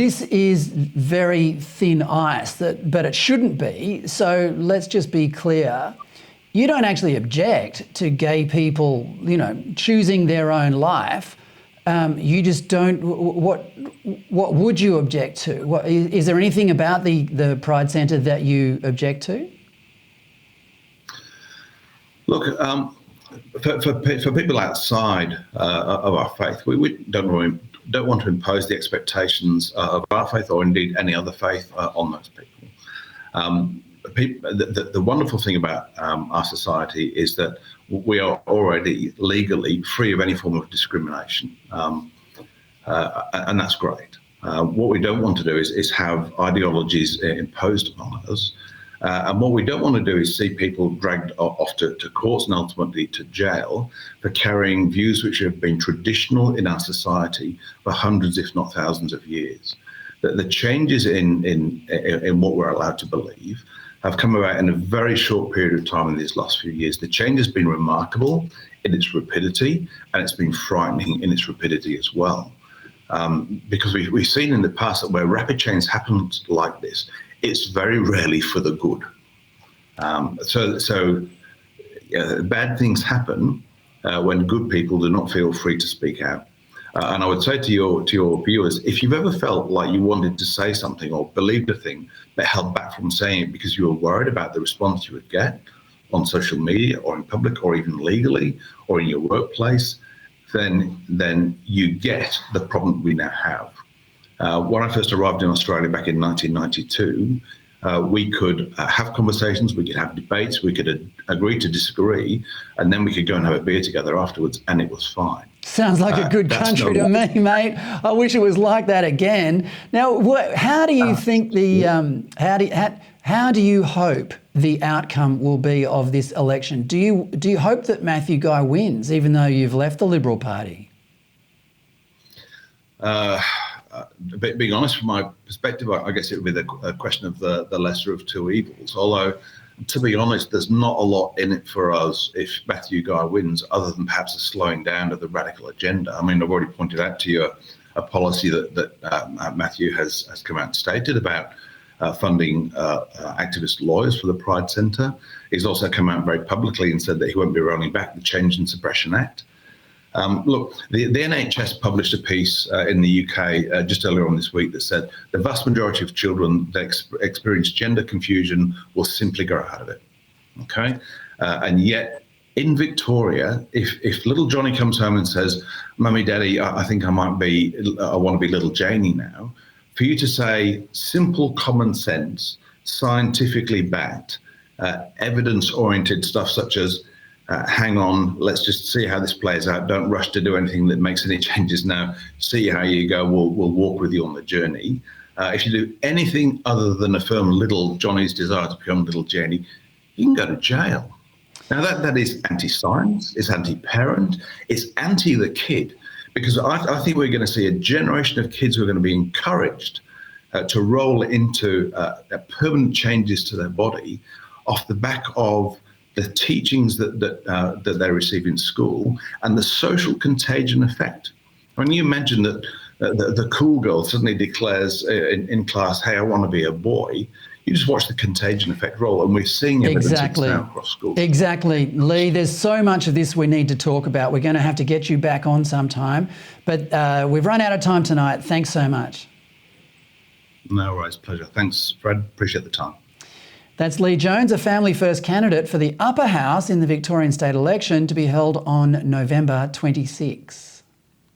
this is very thin ice, but it shouldn't be. So let's just be clear. You don't actually object to gay people, choosing their own life. You just don't. What would you object to? Is there anything about the Pride Centre that you object to? Look, for people outside of our faith, we don't want to impose the expectations of our faith or indeed any other faith on those people. The wonderful thing about our society is that we are already legally free of any form of discrimination, and that's great. What we don't want to do is have ideologies imposed upon us. And what we don't want to do is see people dragged off to courts and ultimately to jail for carrying views which have been traditional in our society for hundreds, if not thousands of years. The changes in what we're allowed to believe have come about in a very short period of time in these last few years. The change has been remarkable in its rapidity, and it's been frightening in its rapidity as well. Because we've seen in the past that where rapid change happens like this, it's very rarely for the good. Bad things happen when good people do not feel free to speak out. And I would say to your viewers, if you've ever felt like you wanted to say something or believed a thing but held back from saying it because you were worried about the response you would get on social media or in public or even legally or in your workplace, then you get the problem we now have. When I first arrived in Australia back in 1992, we could have conversations, we could have debates, we could agree to disagree, and then we could go and have a beer together afterwards, and it was fine. Sounds like a good country to me, mate. I wish it was like that again. Now, how do you think how do you hope the outcome will be of this election? Do you hope that Matthew Guy wins, even though you've left the Liberal Party? Being honest, from my perspective, I guess it would be a question of the lesser of two evils. Although, to be honest, there's not a lot in it for us if Matthew Guy wins, other than perhaps a slowing down of the radical agenda. I mean, I've already pointed out to you a policy that Matthew has come out and stated about funding activist lawyers for the Pride Centre. He's also come out very publicly and said that he won't be rolling back the Change and Suppression Act. Look, the NHS published a piece in the UK just earlier on this week that said the vast majority of children that experience gender confusion will simply grow out of it. Okay, and yet in Victoria, if little Johnny comes home and says, "Mummy, Daddy, I think I want to be little Janie now," for you to say simple common sense, scientifically backed, evidence-oriented stuff such as hang on, let's just see how this plays out. Don't rush to do anything that makes any changes now. See how you go. We'll walk with you on the journey. If you do anything other than affirm little Johnny's desire to become little Janie, you can go to jail. Now that is anti-science, it's anti-parent, it's anti the kid, because I think we're going to see a generation of kids who are going to be encouraged to roll into permanent changes to their body off the back of the teachings that they receive in school and the social contagion effect. When you mentioned that the cool girl suddenly declares in class, "Hey, I want to be a boy," you just watch the contagion effect roll, and we're seeing evidence now across schools. Exactly, Lee. There's so much of this we need to talk about. We're going to have to get you back on sometime, but we've run out of time tonight. Thanks so much. No worries, pleasure. Thanks, Fred. Appreciate the time. That's Lee Jones, a Family First candidate for the upper house in the Victorian state election to be held on November 26.